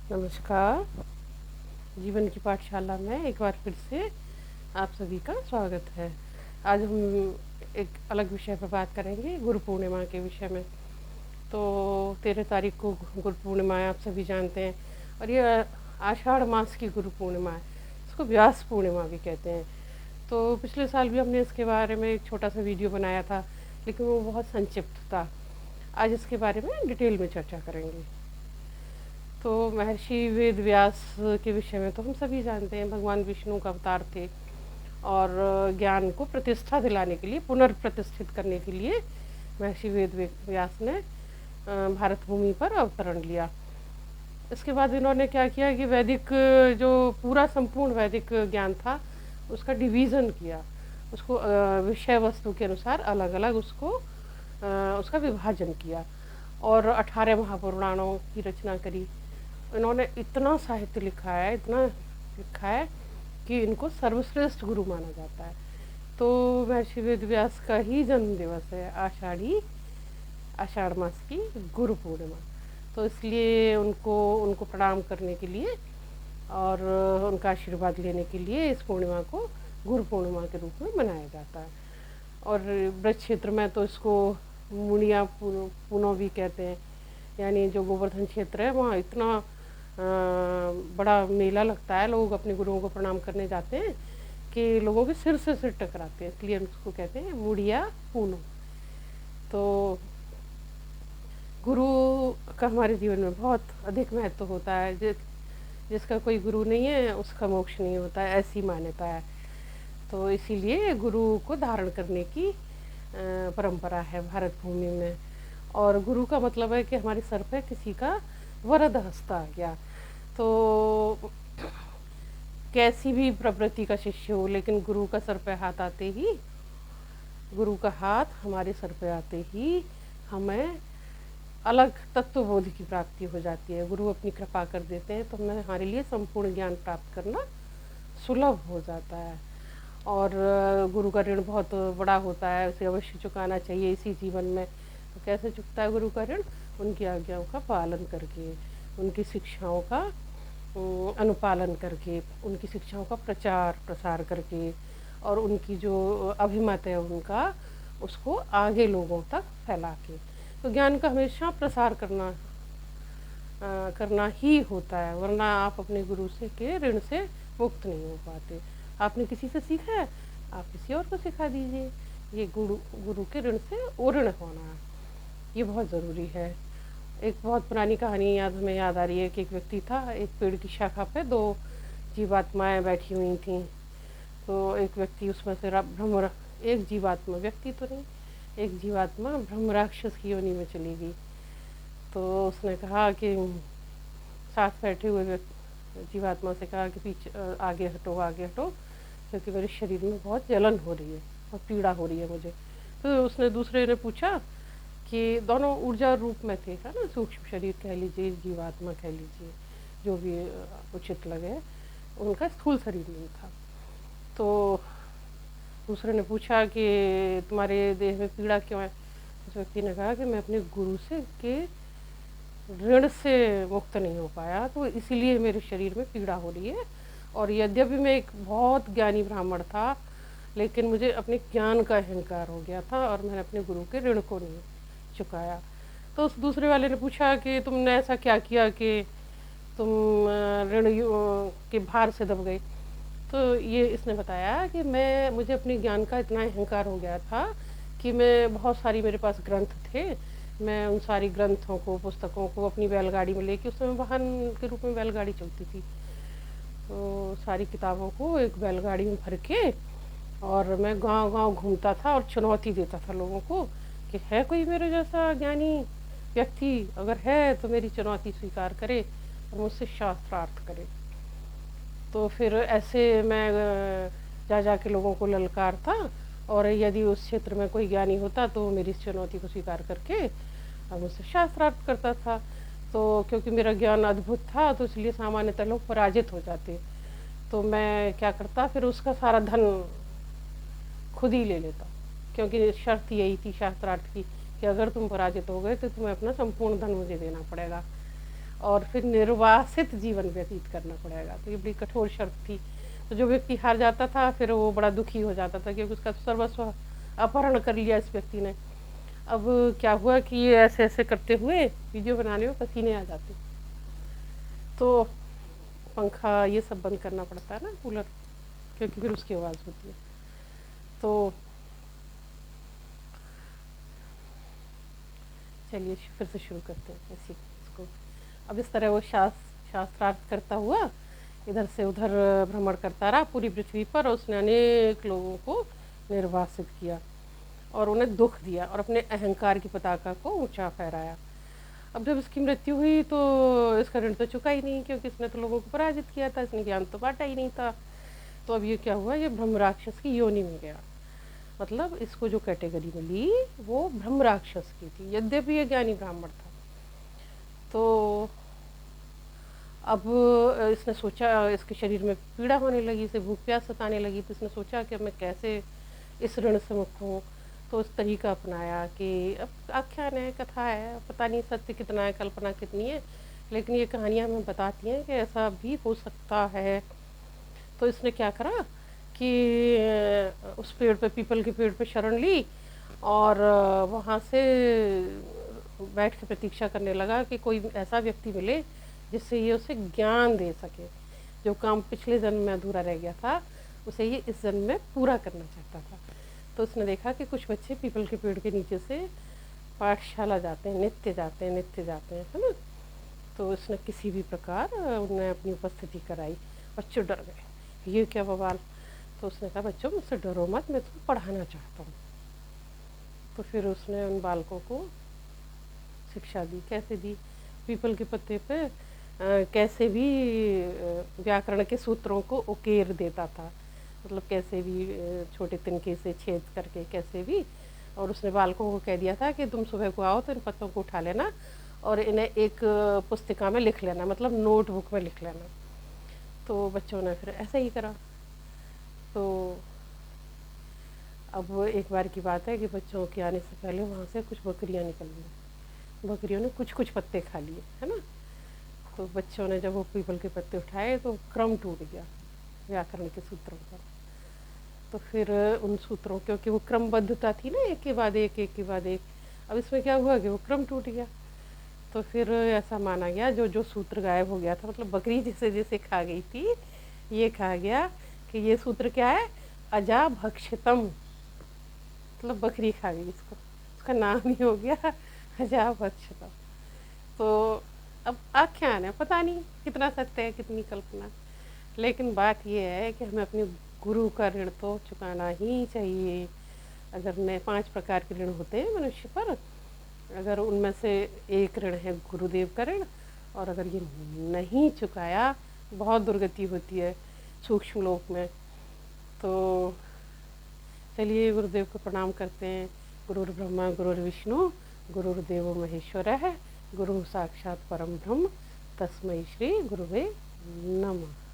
नमस्कार। जीवन की पाठशाला में एक बार फिर से आप सभी का स्वागत है। आज हम एक अलग विषय पर बात करेंगे, गुरु पूर्णिमा के विषय में। तो 13 तारीख को गुरु पूर्णिमा है, आप सभी जानते हैं। और ये आषाढ़ मास की गुरु पूर्णिमा है, इसको व्यास पूर्णिमा भी कहते हैं। तो पिछले साल भी हमने इसके बारे में एक छोटा सा वीडियो बनाया था, लेकिन वो बहुत संक्षिप्त था। आज इसके बारे में डिटेल में चर्चा करेंगे। तो महर्षि वेद व्यास के विषय में तो हम सभी जानते हैं, भगवान विष्णु का अवतार थे और ज्ञान को प्रतिष्ठा दिलाने के लिए, पुनर्प्रतिष्ठित करने के लिए महर्षि वेद व्यास ने भारत भूमि पर अवतरण लिया। इसके बाद इन्होंने क्या किया कि वैदिक जो पूरा संपूर्ण वैदिक ज्ञान था उसका डिवीज़न किया, उसको विषय वस्तु के अनुसार अलग अलग उसका विभाजन किया और 18 महापुराणों की रचना करी। इन्होंने इतना साहित्य लिखा है, इतना लिखा है कि इनको सर्वश्रेष्ठ गुरु माना जाता है। तो महर्षि वेद व्यास का ही जन्म दिवस है आषाढ़ मास की गुरु पूर्णिमा। तो इसलिए उनको प्रणाम करने के लिए और उनका आशीर्वाद लेने के लिए इस पूर्णिमा को गुरु पूर्णिमा के रूप में मनाया जाता है। और ब्रज क्षेत्र में तो इसको मुनिया पुनो भी कहते हैं, यानी जो गोवर्धन क्षेत्र है वहाँ इतना बड़ा मेला लगता है, लोग अपने गुरुओं को प्रणाम करने जाते हैं कि लोगों के सिर से सिर टकराते हैं, इसलिए उसको कहते हैं मुड़िया पूनो। तो गुरु का हमारे जीवन में बहुत अधिक महत्व होता है। जिसका कोई गुरु नहीं है उसका मोक्ष नहीं होता है, ऐसी मान्यता है। तो इसीलिए गुरु को धारण करने की परंपरा है भारत भूमि में। और गुरु का मतलब है कि हमारे सर पे किसी का वरद हस्त आ गया। तो कैसी भी प्रवृत्ति का शिष्य हो, लेकिन गुरु का सर पे हाथ आते ही, गुरु का हाथ हमारे सर पे आते ही हमें अलग तत्वबोध की प्राप्ति हो जाती है। गुरु अपनी कृपा कर देते हैं तो हमारे लिए संपूर्ण ज्ञान प्राप्त करना सुलभ हो जाता है। और गुरु का ऋण बहुत बड़ा होता है, उसे अवश्य चुकाना चाहिए इसी जीवन में। तो कैसे चुकता है गुरु का ऋण? उनकी आज्ञाओं का पालन करके, उनकी शिक्षाओं का अनुपालन करके, उनकी शिक्षाओं का प्रचार प्रसार करके, और उनकी जो अभिमत है उनका, उसको आगे लोगों तक फैला के। तो ज्ञान का हमेशा प्रसार करना ही होता है, वरना आप अपने गुरु से के ऋण से मुक्त नहीं हो पाते। आपने किसी से सीखा है, आप किसी और को सिखा दीजिए। ये गुरु के ऋण से ऋण होना, ये बहुत ज़रूरी है। एक बहुत पुरानी कहानी हमें याद आ रही है कि एक व्यक्ति था, एक पेड़ की शाखा पे 2 जीवात्माएं बैठी हुई थीं। तो एक व्यक्ति उसमें से एक जीवात्मा, व्यक्ति तो नहीं, एक जीवात्मा ब्रह्म राक्षस की योनि में चली गई। तो उसने कहा कि साथ बैठे हुए जीवात्मा से कहा कि पीछे आगे हटो, क्योंकि मेरे शरीर में बहुत जलन हो रही है और पीड़ा हो रही है मुझे। तो उसने दूसरे ने पूछा कि दोनों ऊर्जा रूप में थे, है ना, सूक्ष्म शरीर कह लीजिए, जीवात्मा कह लीजिए, जो भी उचित लगे, उनका स्थूल शरीर नहीं था। तो दूसरे ने पूछा कि तुम्हारे देह में पीड़ा क्यों है? उस व्यक्ति ने कहा कि मैं अपने गुरु से के ऋण से मुक्त नहीं हो पाया, तो इसीलिए मेरे शरीर में पीड़ा हो रही है। और यद्यपि मैं एक बहुत ज्ञानी ब्राह्मण था, लेकिन मुझे अपने ज्ञान का अहंकार हो गया था और मैंने अपने गुरु के ऋण को नहीं चुकाया। तो उस दूसरे वाले ने पूछा कि तुमने ऐसा क्या किया कि तुम ऋण के भार से दब गई? तो ये इसने बताया कि मुझे अपने ज्ञान का इतना अहंकार हो गया था कि मैं बहुत सारी, मेरे पास ग्रंथ थे, मैं उन सारी ग्रंथों को, पुस्तकों को अपनी बैलगाड़ी में लेके, उस समय वाहन के रूप में बैलगाड़ी चलती थी, तो सारी किताबों को एक बैलगाड़ी में भर के और मैं गांव-गांव घूमता था और चुनौती देता था लोगों को कि है कोई मेरे जैसा ज्ञानी व्यक्ति, अगर है तो मेरी चुनौती स्वीकार करे और मुझसे शास्त्रार्थ करे। तो फिर ऐसे मैं जा के लोगों को ललकारता, और यदि उस क्षेत्र में कोई ज्ञानी होता तो मेरी इस चुनौती को स्वीकार करके और मुझसे शास्त्रार्थ करता था। तो क्योंकि मेरा ज्ञान अद्भुत था तो इसलिए सामान्यतः लोग पराजित हो जाते। तो मैं क्या करता, फिर उसका सारा धन खुद ही ले लेता, क्योंकि शर्त यही थी शास्त्रार्थ की कि अगर तुम पराजित हो गए तो तुम्हें अपना संपूर्ण धन मुझे देना पड़ेगा। और फिर निर्वासित जीवन व्यतीत करना पड़ेगा। तो ये बड़ी कठोर शर्त थी। तो जो व्यक्ति हार जाता था फिर वो बड़ा दुखी हो जाता था, क्योंकि उसका सर्वस्व अपहरण कर लिया इस व्यक्ति ने। अब क्या हुआ कि ये ऐसे ऐसे करते हुए वीडियो बनाने में पसीने आ जाते, तो पंखा ये सब बंद करना पड़ता है ना, कूलर, क्योंकि फिर उसकी आवाज़ होती है। तो चलिए फिर से शुरू करते हैं इसी इसको। अब इस तरह वो शास्त्रार्थ करता हुआ इधर से उधर भ्रमण करता रहा पूरी पृथ्वी पर, और उसने अनेक लोगों को निर्वासित किया और उन्हें दुख दिया और अपने अहंकार की पताका को ऊंचा फहराया। अब जब इसकी मृत्यु हुई तो इसका ऋण तो चुका ही नहीं, क्योंकि इसने तो लोगों को पराजित किया था, इसने ज्ञान तो बांटा ही नहीं था। तो अब ये क्या हुआ, ये ब्रह्म राक्षस की योनि में गया। मतलब इसको जो कैटेगरी मिली वो ब्रह्म राक्षस की थी, यद्यपि ये ज्ञानी ब्राह्मण था। तो अब इसने सोचा, इसके शरीर में पीड़ा होने लगी, इसे भूख प्यास सताने लगी, तो इसने सोचा कि अब मैं कैसे इस ऋण से मुक्त हूँ। तो इस तरीका अपनाया कि अब आख्यान है, कथा है, पता नहीं सत्य कितना है, कल्पना कितनी है, लेकिन ये कहानियाँ हमें बताती हैं कि ऐसा भी हो सकता है। तो इसने क्या करा कि उस पेड़ पे, पीपल के पेड़ पे शरण ली और वहाँ से बैठ के प्रतीक्षा करने लगा कि कोई ऐसा व्यक्ति मिले जिससे ये उसे ज्ञान दे सके। जो काम पिछले जन्म में अधूरा रह गया था उसे ये इस जन्म में पूरा करना चाहता था। तो उसने देखा कि कुछ बच्चे पीपल के पेड़ के नीचे से पाठशाला जाते हैं, नित्य जाते हैं, है ना। तो उसने किसी भी प्रकार उन्हें अपनी उपस्थिति कराई। बच्चे डर गए, ये क्या बवाल। तो उसने कहा, बच्चों मुझसे डरो मत, मैं तुम्हें पढ़ाना चाहता हूँ। तो फिर उसने उन बालकों को शिक्षा दी। कैसे दी? पीपल के पत्ते पे कैसे भी व्याकरण के सूत्रों को उकेर देता था, मतलब कैसे भी छोटे तिनके से छेद करके कैसे भी। और उसने बालकों को कह दिया था कि तुम सुबह को आओ तो इन पत्तों को उठा लेना और इन्हें एक पुस्तिका में लिख लेना, मतलब नोटबुक में लिख लेना। तो बच्चों ने फिर ऐसा ही करा। तो अब एक बार की बात है कि बच्चों के आने से पहले वहाँ से कुछ बकरियाँ निकल गई। बकरियों ने कुछ कुछ पत्ते खा लिए, है ना। तो बच्चों ने जब वो पीपल के पत्ते उठाए तो क्रम टूट गया व्याकरण के सूत्रों का। तो फिर उन सूत्रों, क्योंकि वो क्रमबद्धता थी ना, एक के बाद एक, एक के बाद एक, अब इसमें क्या हुआ कि वो क्रम टूट गया। तो फिर ऐसा माना गया जो जो सूत्र गायब हो गया था, मतलब बकरी जिसे जिसे खा गई थी, ये कहा गया कि ये सूत्र क्या है, अजा भक्षितम, मतलब बकरी खा गई इसको, उसका नाम ही हो गया अजा भक्षितम। तो अब आख्यान है, पता नहीं कितना सत्य है कितनी कल्पना, लेकिन बात ये है कि हमें अपने गुरु का ऋण तो चुकाना ही चाहिए। अगर 5 प्रकार के ऋण होते हैं मनुष्य पर, अगर उनमें से एक ऋण है गुरुदेव का ऋण, और अगर ये नहीं चुकाया बहुत दुर्गति होती है सूक्ष्म लोक में। तो चलिए गुरुदेव को प्रणाम करते हैं। गुरुर् ब्रह्मा गुरुर्विष्णु गुरुर्देवो महेश्वरः, गुरु साक्षात् परम ब्रह्म, तस्मै श्री गुरुवे नमः।